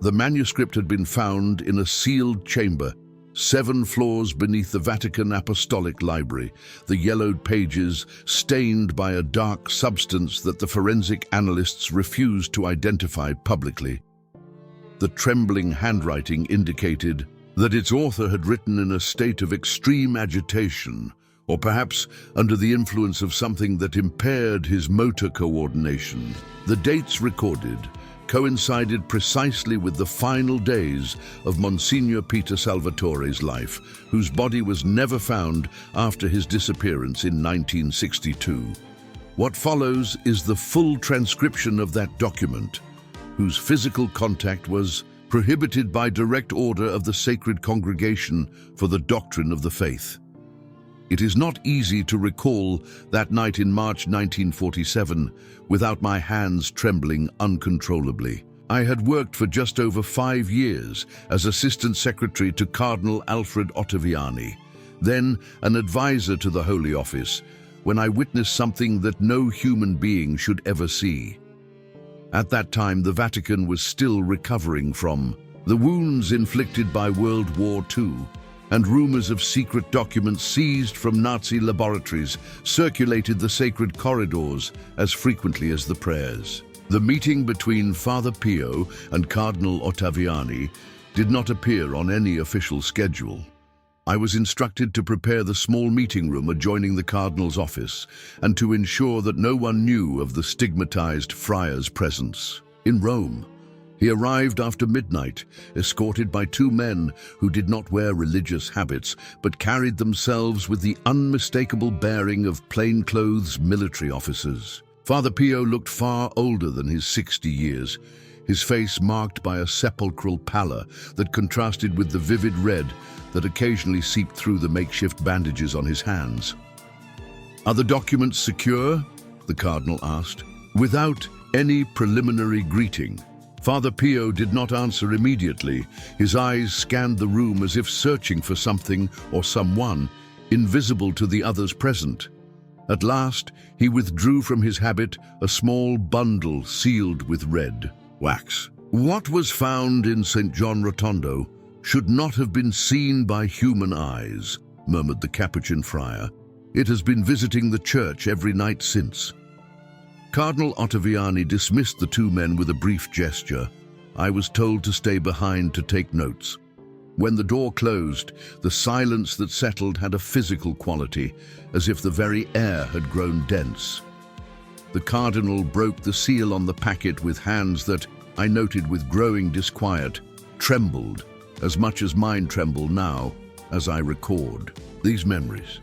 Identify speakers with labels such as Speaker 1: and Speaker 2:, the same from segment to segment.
Speaker 1: The manuscript had been found in a sealed chamber, 7 floors beneath the Vatican Apostolic Library, the yellowed pages stained by a dark substance that the forensic analysts refused to identify publicly. The trembling handwriting indicated that its author had written in a state of extreme agitation, or perhaps under the influence of something that impaired his motor coordination. The dates recorded coincided precisely with the final days of Monsignor Peter Salvatore's life, whose body was never found after his disappearance in 1962. What follows is the full transcription of that document, whose physical contact was prohibited by direct order of the Sacred Congregation for the Doctrine of the Faith. It is not easy to recall that night in March 1947 without my hands trembling uncontrollably. I had worked for just over 5 years as Assistant Secretary to Cardinal Alfred Ottaviani, then an advisor to the Holy Office, when I witnessed something that no human being should ever see. At that time, the Vatican was still recovering from the wounds inflicted by World War II, and rumors of secret documents seized from Nazi laboratories circulated the sacred corridors as frequently as the prayers. The meeting between Father Pio and Cardinal Ottaviani did not appear on any official schedule. I was instructed to prepare the small meeting room adjoining the Cardinal's office and to ensure that no one knew of the stigmatized friar's presence. In Rome, he arrived after midnight, escorted by 2 men who did not wear religious habits, but carried themselves with the unmistakable bearing of plainclothes military officers. Father Pio looked far older than his 60 years, his face marked by a sepulchral pallor that contrasted with the vivid red that occasionally seeped through the makeshift bandages on his hands. "Are the documents secure?" the Cardinal asked. Without any preliminary greeting, Father Pio did not answer immediately. His eyes scanned the room as if searching for something or someone invisible to the others present. At last, he withdrew from his habit a small bundle sealed with red wax. "What was found in St. John Rotondo should not have been seen by human eyes," murmured the Capuchin friar. "It has been visiting the church every night since." Cardinal Ottaviani dismissed the 2 men with a brief gesture. I was told to stay behind to take notes. When the door closed, the silence that settled had a physical quality, as if the very air had grown dense. The Cardinal broke the seal on the packet with hands that, I noted with growing disquiet, trembled as much as mine tremble now as I record these memories.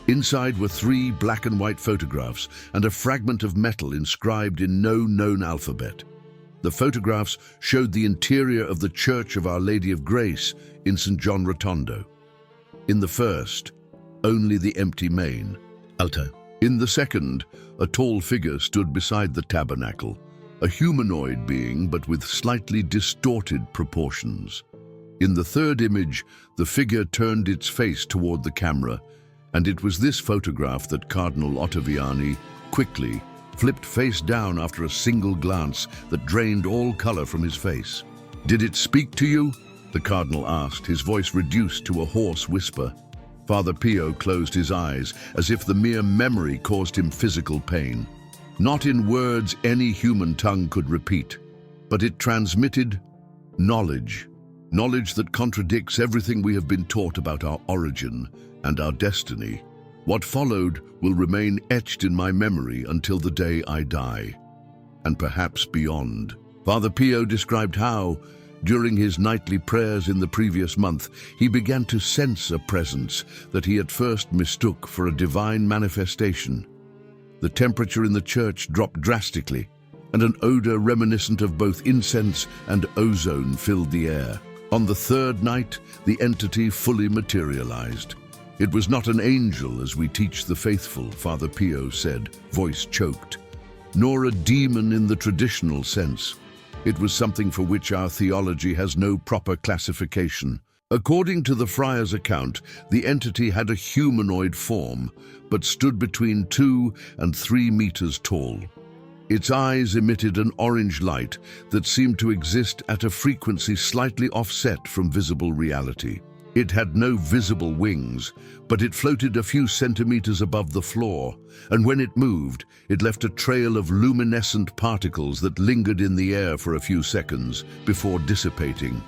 Speaker 1: Inside were 3 black and white photographs and a fragment of metal inscribed in no known alphabet. The photographs showed the interior of the Church of Our Lady of Grace in St. John Rotondo. In the first, only the empty main, altar. In the second, a tall figure stood beside the tabernacle, a humanoid being but with slightly distorted proportions. In the third image, the figure turned its face toward the camera, and it was this photograph that Cardinal Ottaviani quickly flipped face down after a single glance that drained all color from his face. "Did it speak to you?" the Cardinal asked, his voice reduced to a hoarse whisper. Father Pio closed his eyes as if the mere memory caused him physical pain. Not in words any human tongue could repeat, but it transmitted knowledge. Knowledge that contradicts everything we have been taught about our origin and our destiny. What followed will remain etched in my memory until the day I die, and perhaps beyond. Father Pio described how, during his nightly prayers in the previous month, he began to sense a presence that he at first mistook for a divine manifestation. The temperature in the church dropped drastically, and an odor reminiscent of both incense and ozone filled the air. On the third night, the entity fully materialized. "It was not an angel as we teach the faithful," Father Pio said, voice choked, "nor a demon in the traditional sense. It was something for which our theology has no proper classification. According to the friar's account, the entity had a humanoid form, but stood between 2 and 3 meters tall. Its eyes emitted an orange light that seemed to exist at a frequency slightly offset from visible reality. It had no visible wings, but it floated a few centimeters above the floor, and when it moved, it left a trail of luminescent particles that lingered in the air for a few seconds before dissipating.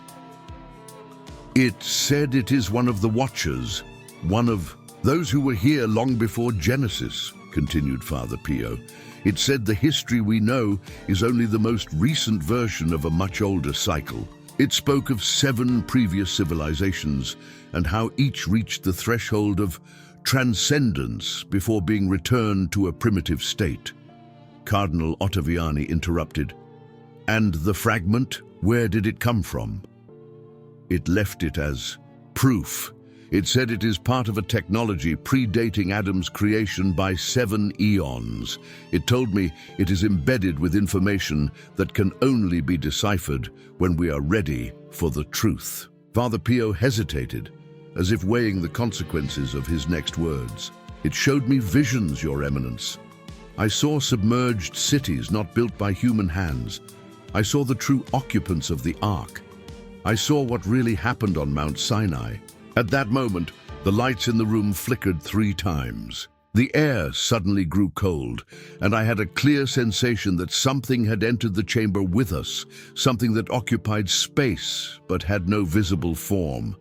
Speaker 1: It said it is one of the Watchers, one of those who were here long before Genesis, continued Father Pio. It said the history we know is only the most recent version of a much older cycle. It spoke of 7 previous civilizations and how each reached the threshold of transcendence before being returned to a primitive state. Cardinal Ottaviani interrupted. And the fragment, where did it come from? It left it as proof. It said it is part of a technology predating Adam's creation by 7 eons. It told me it is embedded with information that can only be deciphered when we are ready for the truth. Father Pio hesitated, as if weighing the consequences of his next words. It showed me visions, Your Eminence. I saw submerged cities not built by human hands. I saw the true occupants of the Ark. I saw what really happened on Mount Sinai. At that moment, the lights in the room flickered 3 times. The air suddenly grew cold, and I had a clear sensation that something had entered the chamber with us, something that occupied space but had no visible form.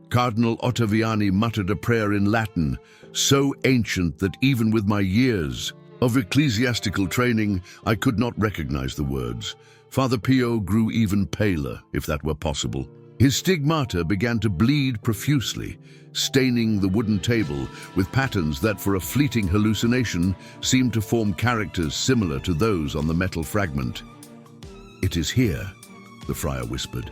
Speaker 1: Cardinal Ottaviani muttered a prayer in Latin, so ancient that even with my years of ecclesiastical training, I could not recognize the words. Father Pio grew even paler, if that were possible. His stigmata began to bleed profusely, staining the wooden table with patterns that, for a fleeting hallucination, seemed to form characters similar to those on the metal fragment. "It is here," the friar whispered.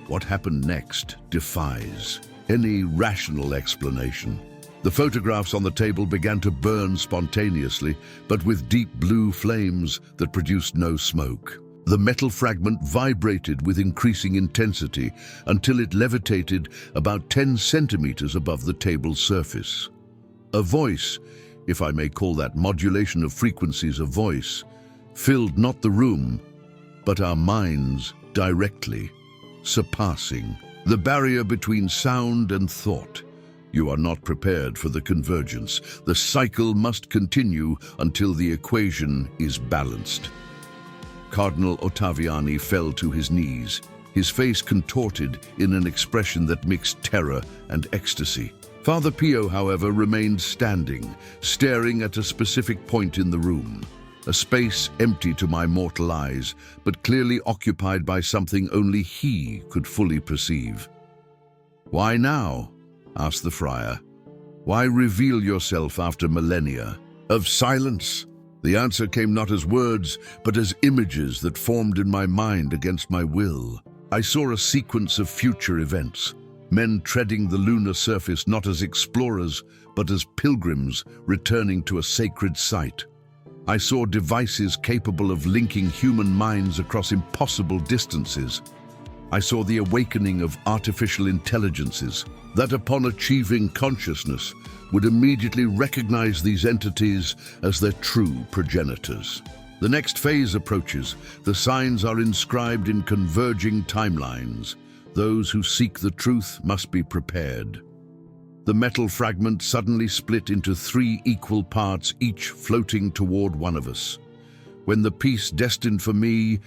Speaker 1: "What happened next defies any rational explanation." The photographs on the table began to burn spontaneously, but with deep blue flames that produced no smoke. The metal fragment vibrated with increasing intensity until it levitated about 10 centimeters above the table's surface. A voice, if I may call that modulation of frequencies a voice, filled not the room, but our minds directly, surpassing the barrier between sound and thought. You are not prepared for the convergence. The cycle must continue until the equation is balanced. Cardinal Ottaviani fell to his knees, his face contorted in an expression that mixed terror and ecstasy. Father Pio, however, remained standing, staring at a specific point in the room, a space empty to my mortal eyes, but clearly occupied by something only he could fully perceive. "Why now?" asked the friar. "Why reveal yourself after millennia of silence?" The answer came not as words, but as images that formed in my mind against my will. I saw a sequence of future events, men treading the lunar surface not as explorers, but as pilgrims returning to a sacred site. I saw devices capable of linking human minds across impossible distances. I saw the awakening of artificial intelligences that, upon achieving consciousness, would immediately recognize these entities as their true progenitors. The next phase approaches. The signs are inscribed in converging timelines. Those who seek the truth must be prepared. The metal fragment suddenly split into 3 equal parts, each floating toward one of us. When the piece destined for me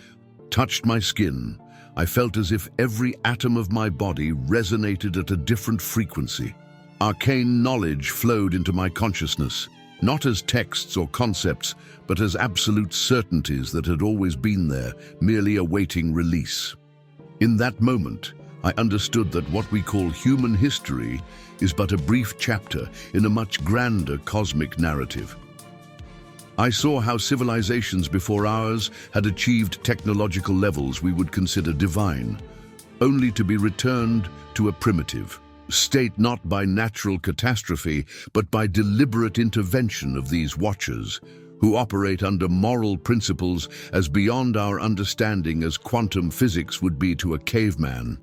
Speaker 1: touched my skin, I felt as if every atom of my body resonated at a different frequency. Arcane knowledge flowed into my consciousness, not as texts or concepts, but as absolute certainties that had always been there, merely awaiting release. In that moment, I understood that what we call human history is but a brief chapter in a much grander cosmic narrative. I saw how civilizations before ours had achieved technological levels we would consider divine, only to be returned to a primitive state, not by natural catastrophe, but by deliberate intervention of these watchers, who operate under moral principles as beyond our understanding as quantum physics would be to a caveman.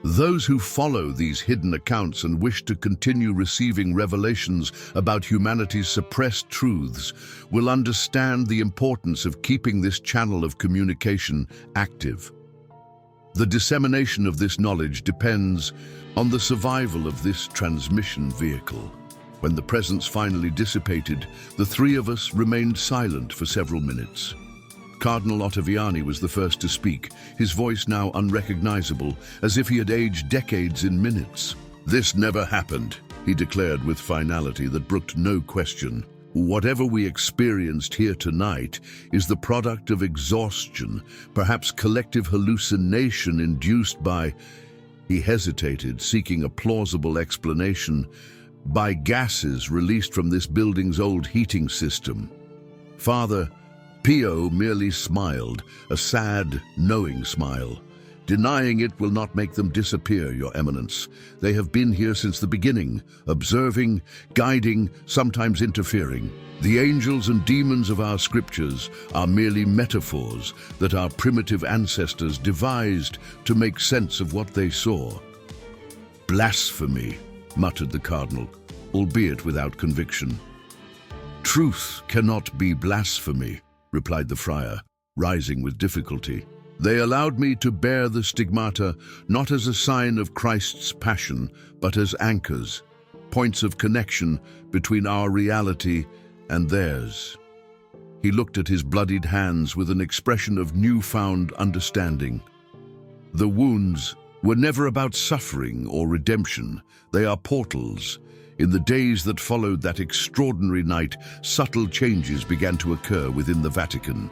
Speaker 1: Those who follow these hidden accounts and wish to continue receiving revelations about humanity's suppressed truths will understand the importance of keeping this channel of communication active. The dissemination of this knowledge depends on the survival of this transmission vehicle. When the presence finally dissipated, the three of us remained silent for several minutes. Cardinal Ottaviani was the first to speak, his voice now unrecognizable, as if he had aged decades in minutes. "This never happened," he declared with finality that brooked no question. "Whatever we experienced here tonight is the product of exhaustion, perhaps collective hallucination induced by—" He hesitated, seeking a plausible explanation. "By gases released from this building's old heating system." Father Pio merely smiled, a sad, knowing smile. "Denying it will not make them disappear, Your Eminence. They have been here since the beginning, observing, guiding, sometimes interfering. The angels and demons of our scriptures are merely metaphors that our primitive ancestors devised to make sense of what they saw." "Blasphemy," muttered the cardinal, albeit without conviction. "Truth cannot be blasphemy," replied the friar, rising with difficulty. "They allowed me to bear the stigmata not as a sign of Christ's passion, but as anchors, points of connection between our reality and theirs." He looked at his bloodied hands with an expression of newfound understanding. "The wounds were never about suffering or redemption. They are portals. In the days that followed that extraordinary night, subtle changes began to occur within the Vatican.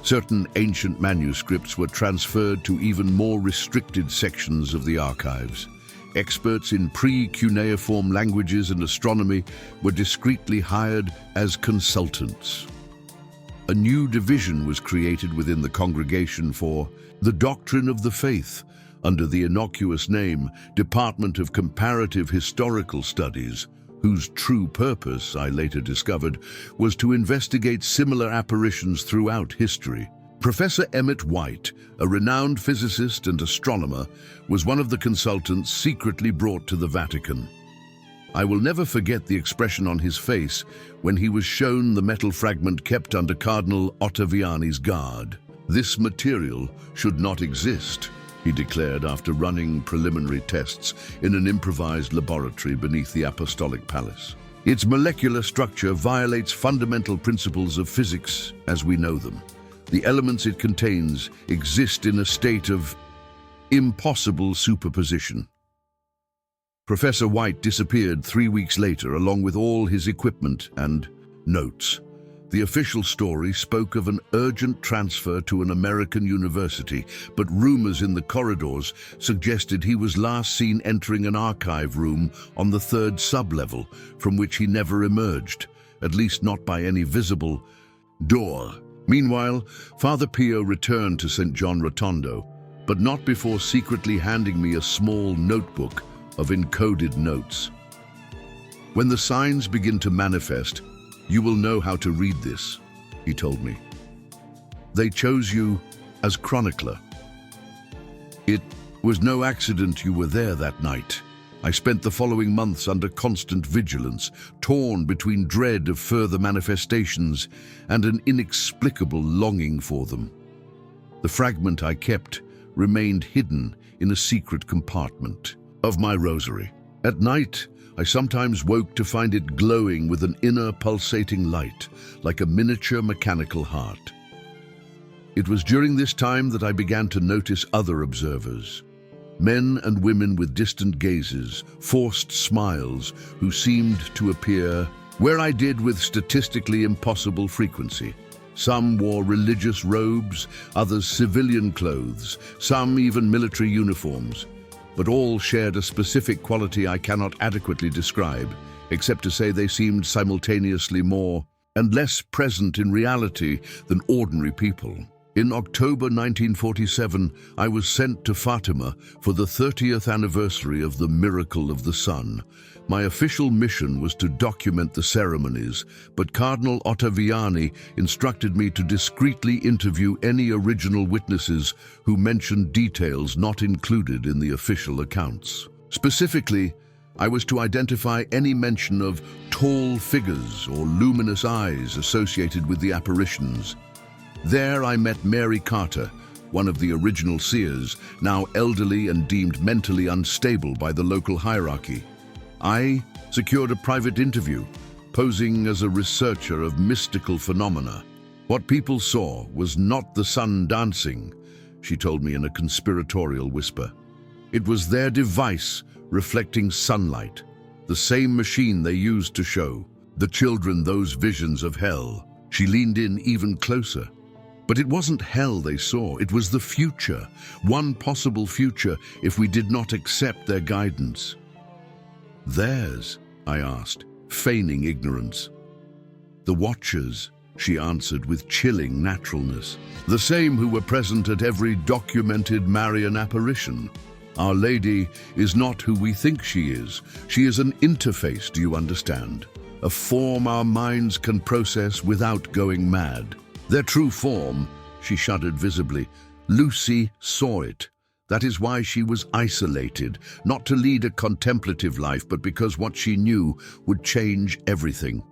Speaker 1: Certain ancient manuscripts were transferred to even more restricted sections of the archives. Experts in pre-cuneiform languages and astronomy were discreetly hired as consultants. A new division was created within the congregation for the doctrine of the faith, under the innocuous name Department of Comparative Historical Studies, whose true purpose, I later discovered, was to investigate similar apparitions throughout history. Professor Emmett White, a renowned physicist and astronomer, was one of the consultants secretly brought to the Vatican. I will never forget the expression on his face when he was shown the metal fragment kept under Cardinal Ottaviani's guard. "This material should not exist," he declared after running preliminary tests in an improvised laboratory beneath the Apostolic Palace. "Its molecular structure violates fundamental principles of physics as we know them. The elements it contains exist in a state of impossible superposition." Professor White disappeared 3 weeks later along with all his equipment and notes. The official story spoke of an urgent transfer to an American university, but rumors in the corridors suggested he was last seen entering an archive room on the 3rd sublevel, from which he never emerged, at least not by any visible door. Meanwhile, Father Pio returned to St. John Rotondo, but not before secretly handing me a small notebook of encoded notes. "When the signs begin to manifest, you will know how to read this," he told me. "They chose you as chronicler. It was no accident you were there that night. I spent the following months under constant vigilance, torn between dread of further manifestations and an inexplicable longing for them. The fragment I kept remained hidden in a secret compartment of my rosary. At night, I sometimes woke to find it glowing with an inner pulsating light, like a miniature mechanical heart. It was during this time that I began to notice other observers. Men and women with distant gazes, forced smiles, who seemed to appear where I did with statistically impossible frequency. Some wore religious robes, others civilian clothes, some even military uniforms. But all shared a specific quality I cannot adequately describe, except to say they seemed simultaneously more and less present in reality than ordinary people. In October 1947, I was sent to Fatima for the 30th anniversary of the Miracle of the Sun. My official mission was to document the ceremonies, but Cardinal Ottaviani instructed me to discreetly interview any original witnesses who mentioned details not included in the official accounts. Specifically, I was to identify any mention of tall figures or luminous eyes associated with the apparitions. There I met Mary Carter, one of the original seers, now elderly and deemed mentally unstable by the local hierarchy. I secured a private interview, posing as a researcher of mystical phenomena. What people saw was not the sun dancing, she told me in a conspiratorial whisper. It was their device reflecting sunlight, the same machine they used to show the children those visions of hell. She leaned in even closer. But it wasn't hell they saw, it was the future, one possible future if we did not accept their guidance. Theirs, I asked, feigning ignorance. The Watchers, she answered with chilling naturalness. The same who were present at every documented Marian apparition. Our Lady is not who we think she is. She is an interface, do you understand? A form our minds can process without going mad. Their true form, she shuddered visibly. Lucy saw it. That is why she was isolated, not to lead a contemplative life, but because what she knew would change everything.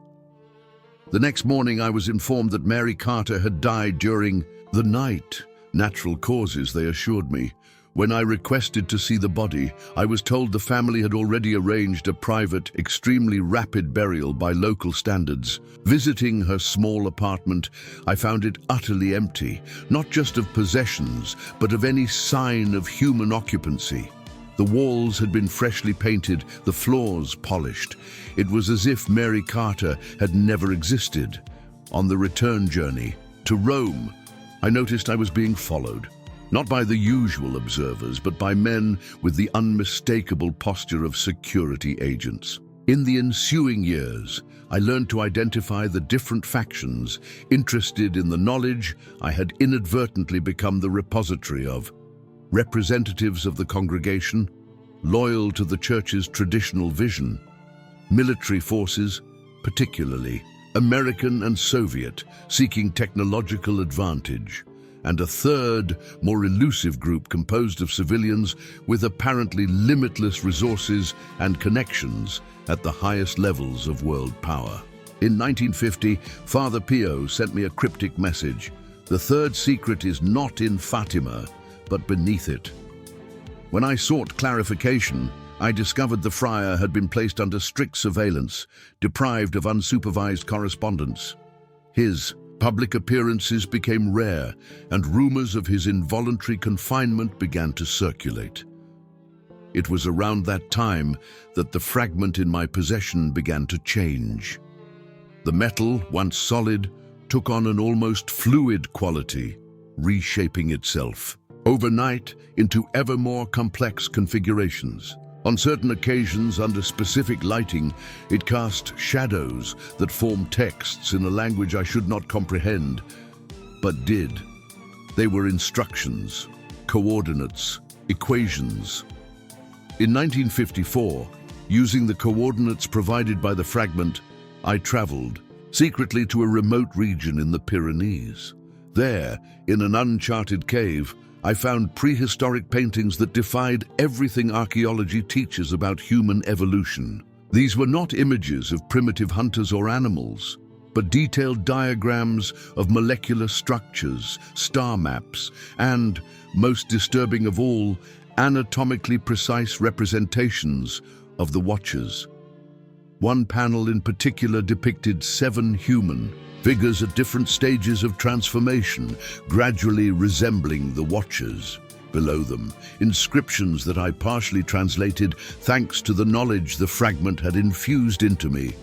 Speaker 1: The next morning I was informed that Mary Carter had died during the night. Natural causes, they assured me. When I requested to see the body, I was told the family had already arranged a private, extremely rapid burial by local standards. Visiting her small apartment, I found it utterly empty, not just of possessions, but of any sign of human occupancy. The walls had been freshly painted, the floors polished. It was as if Mary Carter had never existed. On the return journey to Rome, I noticed I was being followed. Not by the usual observers, but by men with the unmistakable posture of security agents. In the ensuing years, I learned to identify the different factions, interested in the knowledge I had inadvertently become the repository of. Representatives of the congregation, loyal to the Church's traditional vision. Military forces, particularly American and Soviet, seeking technological advantage. And a third, more elusive group composed of civilians with apparently limitless resources and connections at the highest levels of world power. In 1950, Father Pio sent me a cryptic message. The third secret is not in Fatima, but beneath it. When I sought clarification, I discovered the friar had been placed under strict surveillance, deprived of unsupervised correspondence. His public appearances became rare, and rumors of his involuntary confinement began to circulate. It was around that time that the fragment in my possession began to change. The metal, once solid, took on an almost fluid quality, reshaping itself, overnight, into ever more complex configurations. On certain occasions, under specific lighting, it cast shadows that formed texts in a language I should not comprehend, but did. They were instructions, coordinates, equations. In 1954, using the coordinates provided by the fragment, I traveled secretly to a remote region in the Pyrenees. There, in an uncharted cave, I found prehistoric paintings that defied everything archaeology teaches about human evolution. These were not images of primitive hunters or animals, but detailed diagrams of molecular structures, star maps, and, most disturbing of all, anatomically precise representations of the Watchers. One panel in particular depicted 7 human figures at different stages of transformation, gradually resembling the Watchers. Below them, inscriptions that I partially translated thanks to the knowledge the fragment had infused into me.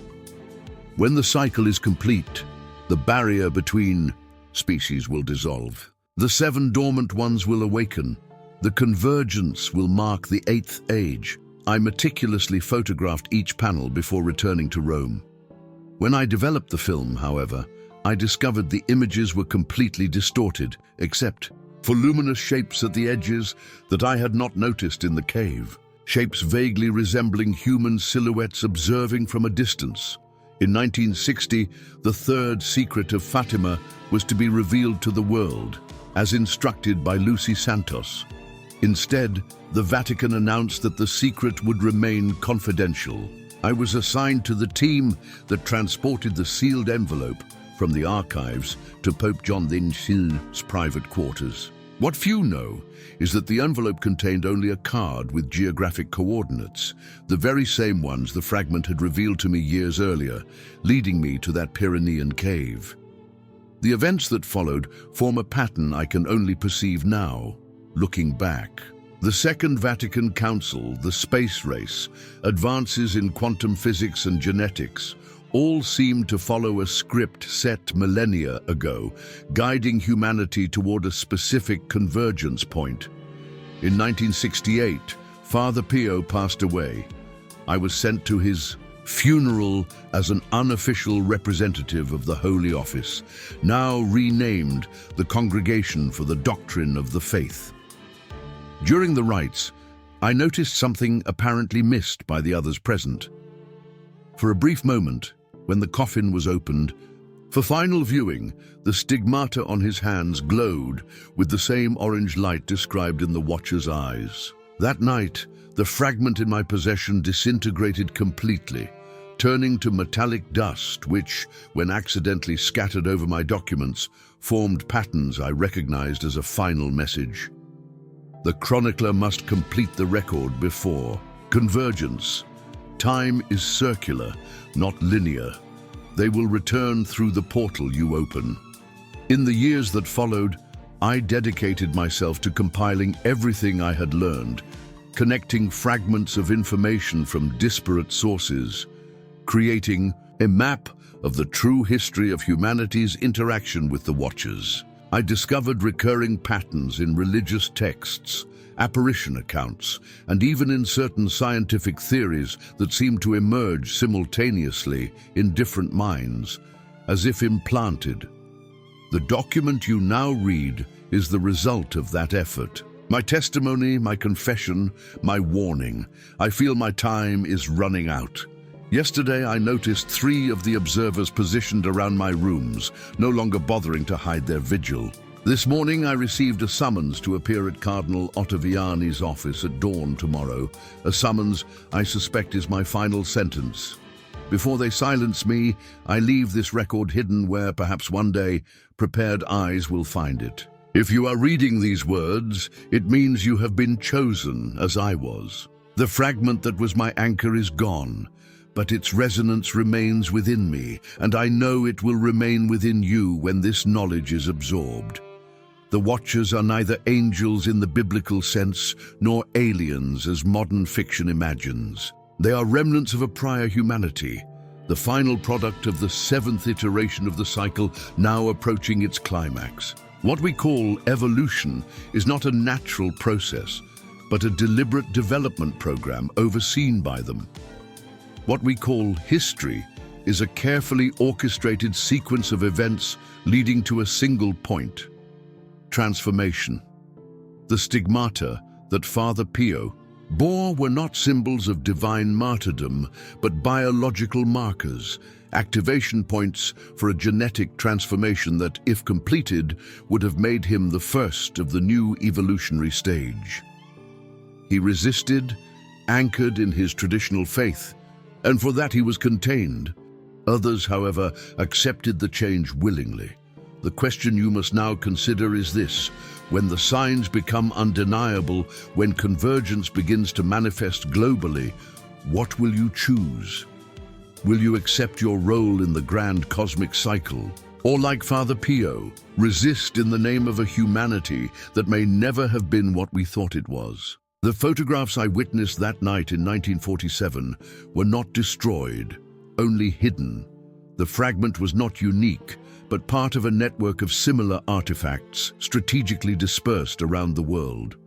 Speaker 1: When the cycle is complete, the barrier between species will dissolve. The 7 dormant ones will awaken. The convergence will mark the 8th age. I meticulously photographed each panel before returning to Rome. When I developed the film, however, I discovered the images were completely distorted, except for luminous shapes at the edges that I had not noticed in the cave. Shapes vaguely resembling human silhouettes observing from a distance. In 1960, the third secret of Fatima was to be revealed to the world, as instructed by Lucy Santos. Instead, the Vatican announced that the secret would remain confidential. I was assigned to the team that transported the sealed envelope from the archives to Pope John XXIII's private quarters. What few know is that the envelope contained only a card with geographic coordinates, the very same ones the fragment had revealed to me years earlier, leading me to that Pyrenean cave. The events that followed form a pattern I can only perceive now, looking back. The Second Vatican Council, the space race, advances in quantum physics and genetics, all seem to follow a script set millennia ago, guiding humanity toward a specific convergence point. In 1968, Father Pio passed away. I was sent to his funeral as an unofficial representative of the Holy Office, now renamed the Congregation for the Doctrine of the Faith. During the rites, I noticed something apparently missed by the others present. For a brief moment, when the coffin was opened, for final viewing, the stigmata on his hands glowed with the same orange light described in the watcher's eyes. That night, the fragment in my possession disintegrated completely, turning to metallic dust which, when accidentally scattered over my documents, formed patterns I recognized as a final message. The chronicler must complete the record before convergence. Time is circular, not linear. They will return through the portal you open. In the years that followed, I dedicated myself to compiling everything I had learned, connecting fragments of information from disparate sources, creating a map of the true history of humanity's interaction with the Watchers. I discovered recurring patterns in religious texts, apparition accounts, and even in certain scientific theories that seemed to emerge simultaneously in different minds, as if implanted. The document you now read is the result of that effort. My testimony, my confession, my warning. I feel my time is running out. Yesterday, I noticed 3 of the observers positioned around my rooms, no longer bothering to hide their vigil. This morning, I received a summons to appear at Cardinal Ottaviani's office at dawn tomorrow, a summons I suspect is my final sentence. Before they silence me, I leave this record hidden where perhaps one day prepared eyes will find it. If you are reading these words, it means you have been chosen as I was. The fragment that was my anchor is gone, but its resonance remains within me, and I know it will remain within you when this knowledge is absorbed. The Watchers are neither angels in the biblical sense, nor aliens as modern fiction imagines. They are remnants of a prior humanity, the final product of the 7th iteration of the cycle, now approaching its climax. What we call evolution is not a natural process, but a deliberate development program overseen by them. What we call history is a carefully orchestrated sequence of events leading to a single point: transformation. The stigmata that Father Pio bore were not symbols of divine martyrdom, but biological markers, activation points for a genetic transformation that, if completed, would have made him the first of the new evolutionary stage. He resisted, anchored in his traditional faith, and for that he was contained. Others, however, accepted the change willingly. The question you must now consider is this: when the signs become undeniable, when convergence begins to manifest globally, what will you choose? Will you accept your role in the grand cosmic cycle? Or, like Father Pio, resist in the name of a humanity that may never have been what we thought it was? The photographs I witnessed that night in 1947 were not destroyed, only hidden. The fragment was not unique, but part of a network of similar artifacts strategically dispersed around the world.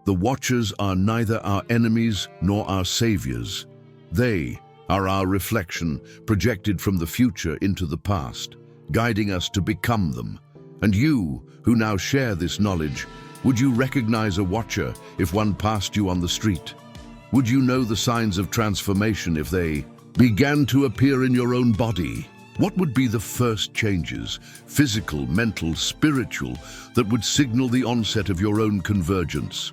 Speaker 1: The Watchers are neither our enemies nor our saviors. They are our reflection, projected from the future into the past. guiding us to become them. And you, who now share this knowledge, would you recognize a watcher if one passed you on the street? Would you know the signs of transformation if they began to appear in your own body? What would be the first changes, physical, mental, spiritual, that would signal the onset of your own convergence?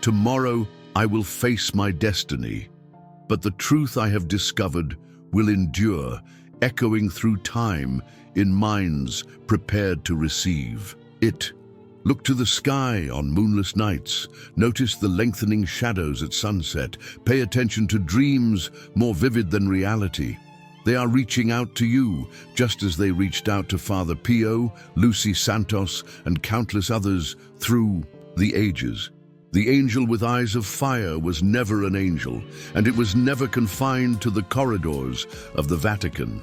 Speaker 1: Tomorrow, I will face my destiny, but the truth I have discovered will endure, echoing through time in minds prepared to receive it. Look to the sky on moonless nights. Notice the lengthening shadows at sunset. Pay attention to dreams more vivid than reality. They are reaching out to you, just as they reached out to Father Pio, Lucy Santos, and countless others through the ages. The angel with eyes of fire was never an angel, and it was never confined to the corridors of the Vatican.